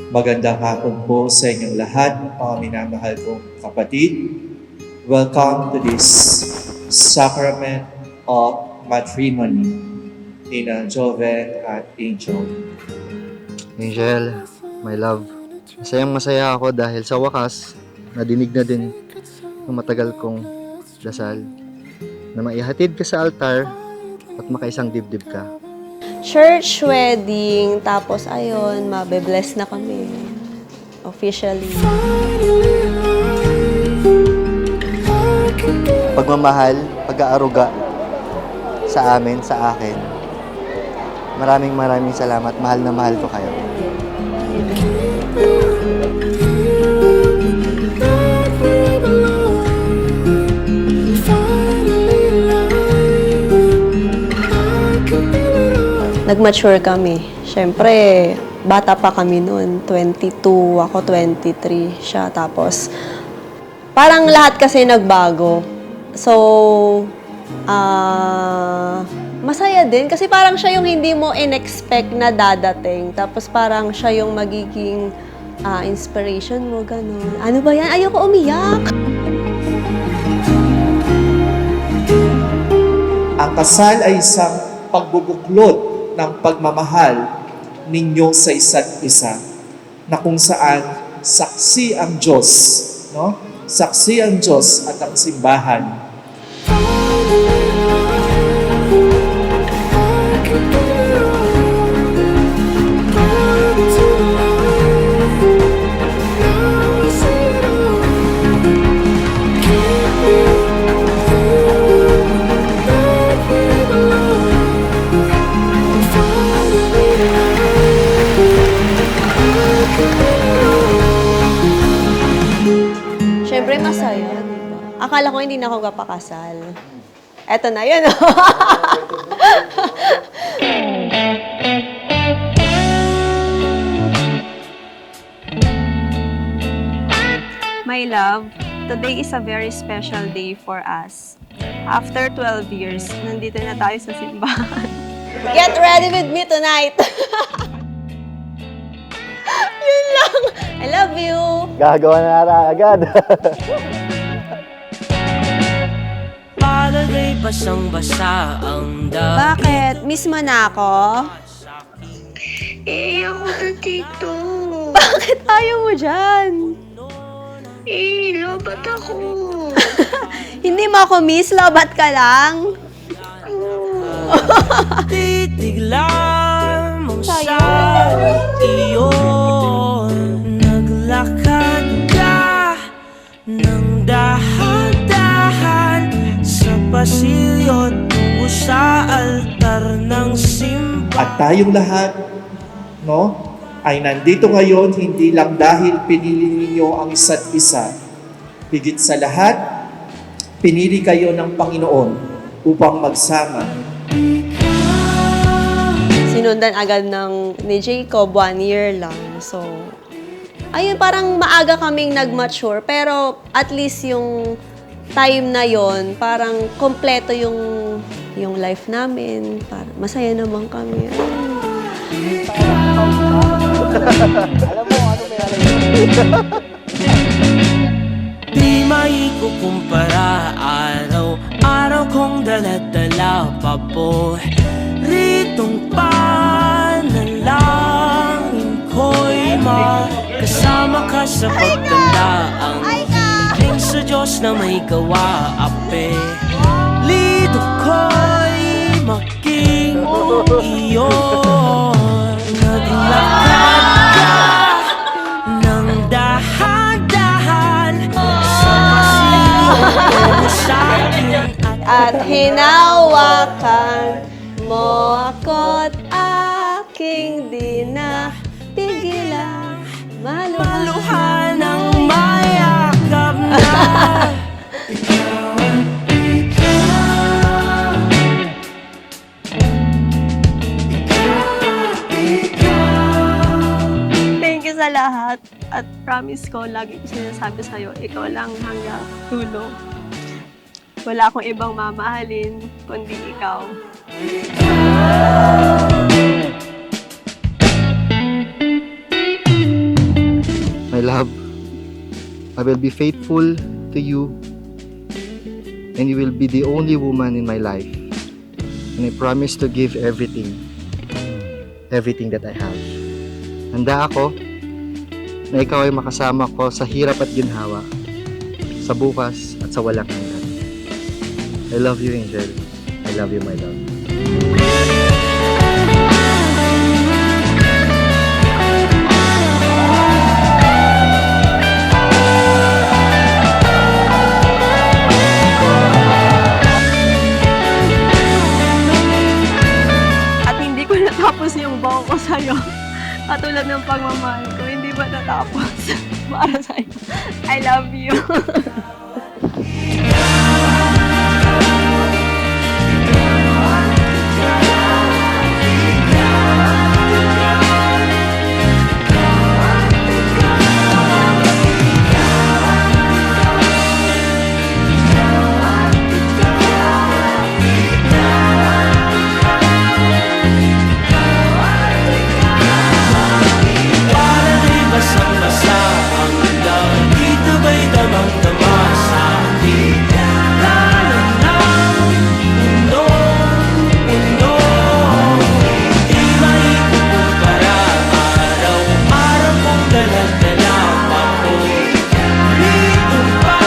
Magandang hapon po sa inyong lahat, mga minamahal kong kapatid. Welcome to this sacrament of matrimony ni Joven at Angel. Angel, my love, masayang-masaya ako dahil sa wakas, nadinig na din ng matagal kong dasal na maihatid ka sa altar at makaisang dibdib ka. Church wedding, tapos ayun, mabe-bless na kami. Officially. Pagmamahal, pag-aaruga sa amin, sa akin. Maraming salamat. Mahal na mahal ko kayo. Nag-mature kami. Siyempre, bata pa kami noon. 22, ako 23 siya. Tapos, parang lahat kasi nagbago. So, masaya din. Kasi parang siya yung hindi mo in-expect na dadating. Tapos parang siya yung magiging inspiration mo, ganun. Ano ba yan? Ayoko umiyak! Ang kasal ay isang pagbubuklod ng pagmamahal ninyo sa isa't isa na kung saan saksi ang Diyos, no? Saksi ang Diyos at ang simbahan. Siyempre masaya, di ba? Akala ko hindi na ako kapakasal. Eto na, yun. My love, today is a very special day for us. After 12 years, nandito na tayo sa simbahan. Get ready with me tonight! Yun lang. I love you. Gagawa na natin agad. Palagay basang-basa ang dami. Bakit? Miss mo na ako? Ako na dito. Bakit ayaw mo dyan? Lobat ako. Hindi mo ako miss, lobat ka lang. Titig lamang sa Sayang. iyo. Naglakad ka ng dahan-dahan sa pasilyo tungo sa altar ng simbahan. At tayong lahat, no, ay nandito ngayon hindi lang dahil pinili ninyo ang isa't isa. Higit sa lahat, pinili kayo ng Panginoon upang magsama. Sinundan agad ni Jacob, 1 year lang. So, ayun, parang maaga kaming nag-mature. Pero at least yung time na yon parang kompleto yung life namin. Parang masaya naman kami. Di maikukumpara araw-araw kong dala-dala pa po. Ritong panalangin ko'y makasama ka sa pagtanda. Ang hiling sa Diyos na may gawa ape. Lido ko'y maging iyo. Naglakad ka ng dahan-dahan sa pasilyo sa akin At hinawakan mo ako't aking di na pigilan. maluhan ng mayakap na. Thank you sa lahat. At promise ko, lagi ko sinasabi sa'yo, ikaw lang hanggang dulo. Wala akong ibang mamahalin, kundi ikaw. love. I will be faithful to you, and you will be the only woman in my life. And I promise to give everything that I have. Handa ako na ikaw ay makasama ko sa hirap at ginhawa, sa bukas at sa walang hanggan. I love you, Angel. I love you, my love. At hindi ko natapos yung buo ko sa'yo. Katulad ng pagmamahal ko, hindi ba natapos para sa'yo? I love you. Para di basang-basa ang ulan, dito ba'y damang-dama sa ating kanan ng mundo? Di maikukumpara, araw-araw kong dala-dala pa ko. Dito pa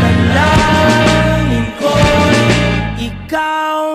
nanalangin ko'y ikaw.